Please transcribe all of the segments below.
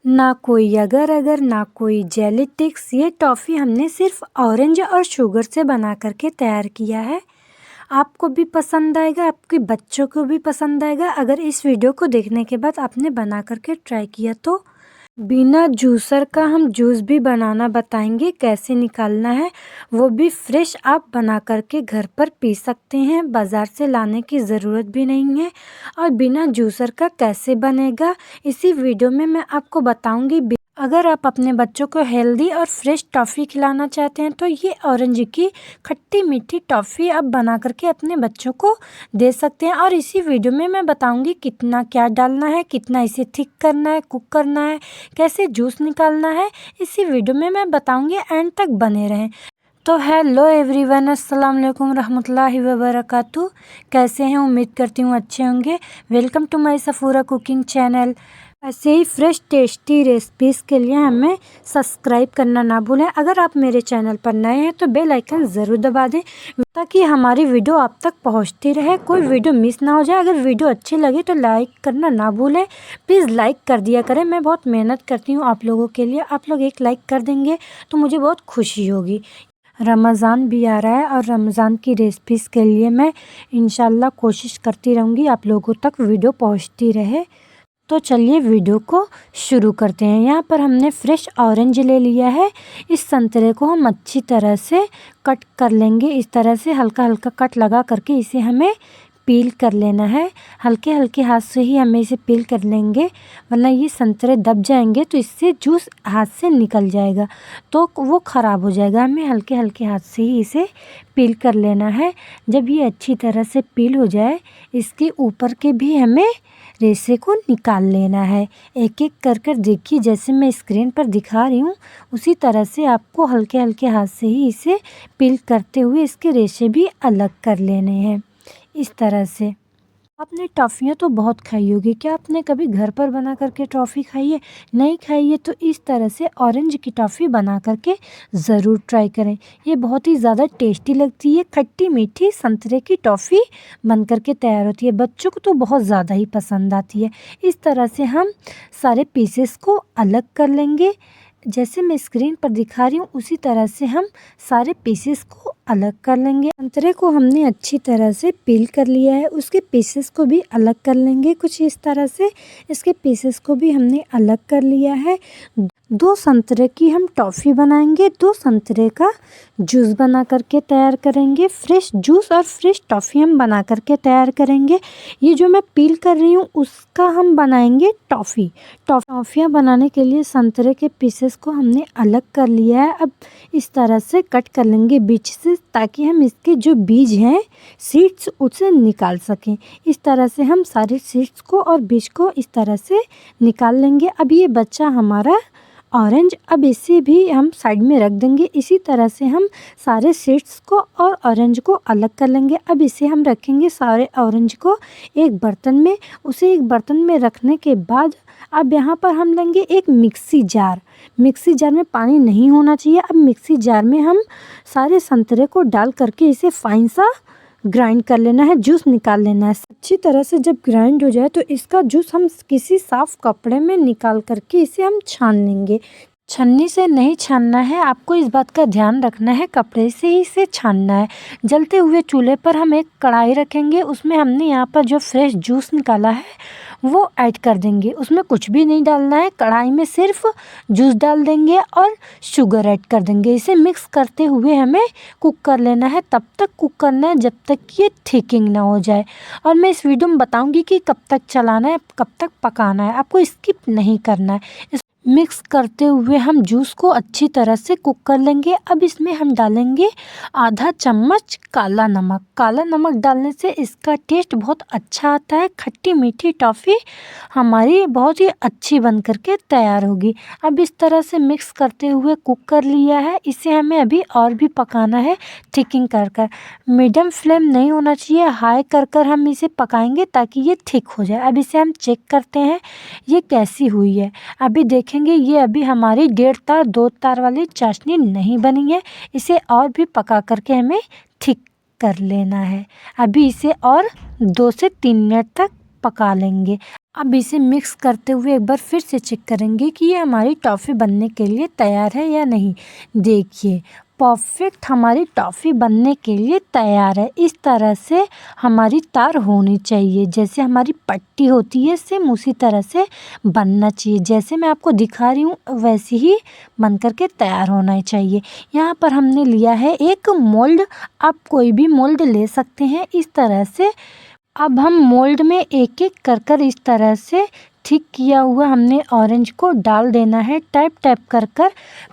ना कोई अगर अगर ना कोई जेलिटिक्स। ये टॉफ़ी हमने सिर्फ ऑरेंज और शुगर से बना करके तैयार किया है। आपको भी पसंद आएगा, आपके बच्चों को भी पसंद आएगा अगर इस वीडियो को देखने के बाद आपने बना करके ट्राई किया तो। बिना जूसर का हम जूस भी बनाना बताएंगे, कैसे निकालना है वो भी फ्रेश आप बना करके घर पर पी सकते हैं, बाज़ार से लाने की ज़रूरत भी नहीं है। और बिना जूसर का कैसे बनेगा इसी वीडियो में मैं आपको बताऊंगी। अगर आप अपने बच्चों को हेल्दी और फ्रेश टॉफ़ी खिलाना चाहते हैं तो ये ऑरेंज की खट्टी मीठी टॉफ़ी आप बना करके अपने बच्चों को दे सकते हैं। और इसी वीडियो में मैं बताऊंगी कितना क्या डालना है, कितना इसे थिक करना है, कुक करना है, कैसे जूस निकालना है, इसी वीडियो में मैं बताऊंगी। एंड तक बने रहें। तो हेलो एवरीवन, अस्सलाम वालेकुम रहमतुल्लाहि व बरकातहू। कैसे हैं? उम्मीद करती हूँ अच्छे होंगे। Welcome to my Safura cooking channel. ऐसे ही फ्रेश टेस्टी रेसिपीज़ के लिए हमें सब्सक्राइब करना ना भूलें। अगर आप मेरे चैनल पर नए हैं तो बेल आइकन ज़रूर दबा दें ताकि हमारी वीडियो आप तक पहुंचती रहे, कोई वीडियो मिस ना हो जाए। अगर वीडियो अच्छी लगी तो लाइक करना ना भूलें, प्लीज़ लाइक कर दिया करें। मैं बहुत मेहनत करती हूँ आप लोगों के लिए, आप लोग एक लाइक कर देंगे तो मुझे बहुत खुशी होगी। रमज़ान भी आ रहा है और रमज़ान की रेसिपीज़ के लिए मैं इंशाल्लाह कोशिश करती रहूँगी आप लोगों तक वीडियो पहुँचती रहे। तो चलिए वीडियो को शुरू करते हैं। यहाँ पर हमने फ्रेश ऑरेंज ले लिया है। इस संतरे को हम अच्छी तरह से कट कर लेंगे। इस तरह से हल्का हल्का कट लगा करके इसे हमें पील कर लेना है। हल्के हल्के हाथ से ही हमें इसे पील कर लेंगे, वरना ये संतरे दब जाएंगे तो इससे जूस हाथ से निकल जाएगा तो वो ख़राब हो जाएगा। हमें हल्के हल्के हाथ से ही इसे पील कर लेना है। जब ये अच्छी तरह से पील हो जाए, इसके ऊपर के भी हमें रेशे को निकाल लेना है। एक एक कर कर देखिए, जैसे मैं स्क्रीन पर दिखा रही हूँ उसी तरह से आपको हल्के हल्के हाथ से ही इसे पील करते हुए इसके रेशे भी अलग कर लेने हैं। इस तरह से आपने टॉफ़ियाँ तो बहुत खाई होगी। क्या आपने कभी घर पर बना करके टॉफ़ी खाई है? नहीं खाई है तो इस तरह से ऑरेंज की टॉफ़ी बना करके ज़रूर ट्राई करें। ये बहुत ही ज़्यादा टेस्टी लगती है। खट्टी मीठी संतरे की टॉफ़ी बन करके तैयार होती है, बच्चों को तो बहुत ज़्यादा ही पसंद आती है। इस तरह से हम सारे पीसेस को अलग कर लेंगे। जैसे मैं स्क्रीन पर दिखा रही हूँ उसी तरह से हम सारे पीसेस को अलग कर लेंगे। संतरे को हमने अच्छी तरह से पील कर लिया है, उसके पीसेस को भी अलग कर लेंगे। कुछ इस तरह से इसके पीसेस को भी हमने अलग कर लिया है। 2 संतरे की हम टॉफ़ी बनाएंगे, 2 संतरे का जूस बना करके तैयार करेंगे। फ्रेश जूस और फ्रेश टॉफ़ी हम बना करके तैयार करेंगे। ये जो मैं पील कर रही हूँ उसका हम बनाएंगे टॉफ़ी। टॉफ़ियाँ बनाने के लिए संतरे के पीसेस को हमने अलग कर लिया है। अब इस तरह से कट कर लेंगे बीच से, ताकि हम इसके जो बीज हैं सीड्स उसे निकाल सकें। इस तरह से हम सारे सीड्स को और बीज को इस तरह से निकाल लेंगे। अब ये बच्चा हमारा ऑरेंज, अब इसे भी हम साइड में रख देंगे। इसी तरह से हम सारे सीड्स को और ऑरेंज को अलग कर लेंगे। अब इसे हम रखेंगे सारे ऑरेंज को एक बर्तन में। उसे एक बर्तन में रखने के बाद अब यहाँ पर हम लेंगे एक मिक्सी जार। मिक्सी जार में पानी नहीं होना चाहिए। अब मिक्सी जार में हम सारे संतरे को डाल करके इसे फाइन सा ग्राइंड कर लेना है, जूस निकाल लेना है। अच्छी तरह से जब ग्राइंड हो जाए तो इसका जूस हम किसी साफ़ कपड़े में निकाल करके इसे हम छान लेंगे। छन्नी से नहीं छानना है, आपको इस बात का ध्यान रखना है, कपड़े से ही इसे छानना है। जलते हुए चूल्हे पर हम एक कढ़ाई रखेंगे, उसमें हमने यहाँ पर जो फ्रेश जूस निकाला है वो ऐड कर देंगे। उसमें कुछ भी नहीं डालना है, कढ़ाई में सिर्फ जूस डाल देंगे और शुगर ऐड कर देंगे। इसे मिक्स करते हुए हमें कुक कर लेना है। तब तक कुक करना है जब तक ये थिकिंग ना हो जाए। और मैं इस वीडियो में बताऊंगी कि कब तक चलाना है, कब तक पकाना है, आपको स्किप नहीं करना है। मिक्स करते हुए हम जूस को अच्छी तरह से कुक कर लेंगे। अब इसमें हम डालेंगे आधा चम्मच काला नमक। काला नमक डालने से इसका टेस्ट बहुत अच्छा आता है। खट्टी मीठी टॉफ़ी हमारी बहुत ही अच्छी बन करके तैयार होगी। अब इस तरह से मिक्स करते हुए कुक कर लिया है। इसे हमें अभी और भी पकाना है, थिकिंग कर कर। मीडियम फ्लेम नहीं होना चाहिए, हाई कर कर हम इसे पकाएंगे ताकि ये थिक हो जाए। अब इसे हम चेक करते हैं ये कैसी हुई है। अभी देखेंगे ये अभी हमारी 1.5 तार 2 तार वाली चाशनी नहीं बनी है। इसे और भी पका करके हमें थिक कर लेना है। अभी इसे और 2 से 3 मिनट तक पका लेंगे। अब इसे मिक्स करते हुए एक बार फिर से चेक करेंगे कि ये हमारी टॉफ़ी बनने के लिए तैयार है या नहीं। देखिए परफेक्ट हमारी टॉफ़ी बनने के लिए तैयार है। इस तरह से हमारी तार होनी चाहिए, जैसे हमारी पट्टी होती है सेम उसी तरह से बनना चाहिए। जैसे मैं आपको दिखा रही हूँ वैसे ही बन कर के तैयार होना चाहिए। यहाँ पर हमने लिया है एक मोल्ड, आप कोई भी मोल्ड ले सकते हैं इस तरह से। अब हम मोल्ड में एक एक कर इस तरह से ठीक किया हुआ हमने ऑरेंज को डाल देना है। टैप कर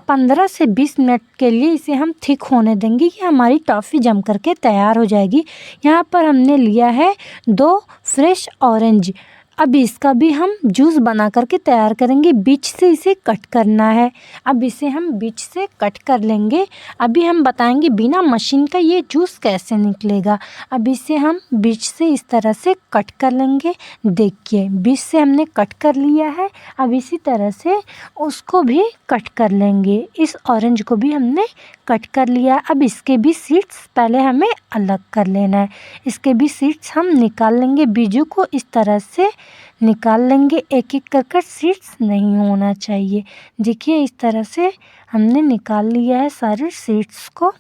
15 से 20 मिनट के लिए इसे हम थिक होने देंगे कि हमारी टॉफ़ी जम करके तैयार हो जाएगी। यहाँ पर हमने लिया है 2 फ्रेश ऑरेंज। अब इसका भी हम जूस बना करके तैयार करेंगे। बीच से इसे कट करना है। अब इसे हम बीच से कट कर लेंगे। अभी हम बताएंगे बिना मशीन का ये जूस कैसे निकलेगा। अब इसे हम बीच से इस तरह से कट कर लेंगे। देखिए बीच से हमने कट कर लिया है। अब इसी तरह से उसको भी कट कर लेंगे। इस ऑरेंज को भी हमने कट कर लिया। अब इसके भी सीड्स पहले हमें अलग कर लेना है। इसके भी सीड्स हम निकाल लेंगे। बीजों को इस तरह से निकाल लेंगे। एक एक कर सीड्स नहीं होना चाहिए। देखिए इस तरह से हमने निकाल लिया है सारे सीड्स को।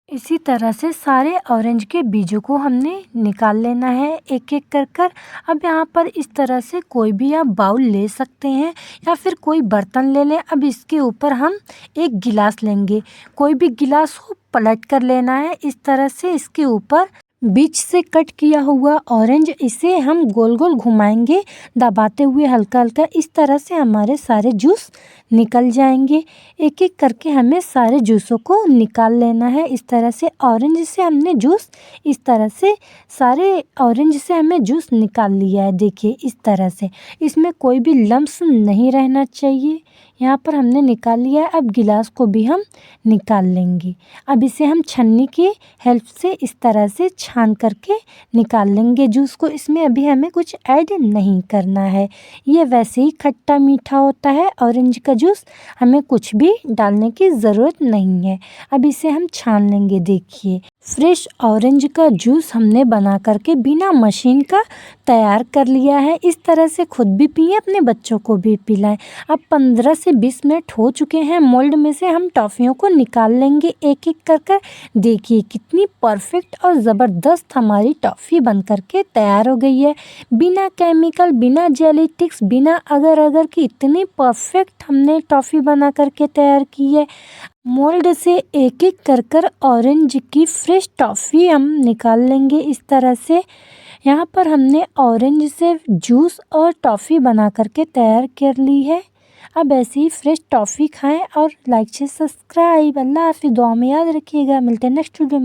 इसी तरह से सारे ऑरेंज के बीजों को हमने निकाल लेना है एक एक कर। अब यहाँ पर इस तरह से कोई भी आप बाउल ले सकते हैं या फिर कोई बर्तन ले लें। अब इसके ऊपर हम एक गिलास लेंगे। कोई भी गिलास को पलट कर लेना है इस तरह से। इसके ऊपर बीच से कट किया हुआ ऑरेंज, इसे हम गोल गोल घुमाएंगे दबाते हुए हल्का हल्का। इस तरह से हमारे सारे जूस निकल जाएंगे। एक एक करके हमें सारे जूसों को निकाल लेना है। इस तरह से ऑरेंज से हमने जूस इस तरह से सारे ऑरेंज से हमें जूस निकाल लिया है। देखिए इस तरह से इसमें कोई भी लम्स नहीं रहना चाहिए। यहाँ पर हमने निकाल लिया है। अब गिलास को भी हम निकाल लेंगे। अब इसे हम छन्नी की हेल्प से इस तरह से छान करके निकाल लेंगे जूस को। इसमें अभी हमें कुछ ऐड नहीं करना है। ये वैसे ही खट्टा मीठा होता है ऑरेंज का जूस, हमें कुछ भी डालने की ज़रूरत नहीं है। अब इसे हम छान लेंगे। देखिए फ्रेश ऑरेंज का जूस हमने बना करके बिना मशीन का तैयार कर लिया है। इस तरह से खुद भी पिए, अपने बच्चों को भी पिलाएं। अब 15 से 20 मिनट हो चुके हैं। मोल्ड में से हम टॉफ़ियों को निकाल लेंगे एक एक कर। देखिए कितनी परफेक्ट और ज़बरदस्त हमारी टॉफ़ी बन करके तैयार हो गई है। बिना केमिकल, बिना जेनेटिक्स, बिना अगर की इतनी परफेक्ट हमने टॉफ़ी बना करके तैयार की है। मोल्ड से एक एक कर ऑरेंज की फ्रेश टॉफ़ी हम निकाल लेंगे इस तरह से। यहाँ पर हमने ऑरेंज से जूस और टॉफ़ी बना करके तैयार कर ली है। अब ऐसे ही फ्रेश टॉफ़ी खाएं और लाइक से सब्सक्राइब। अल्लाह हाफ़िज़। दुआ में याद रखिएगा। मिलते हैं नेक्स्ट वीडियो में।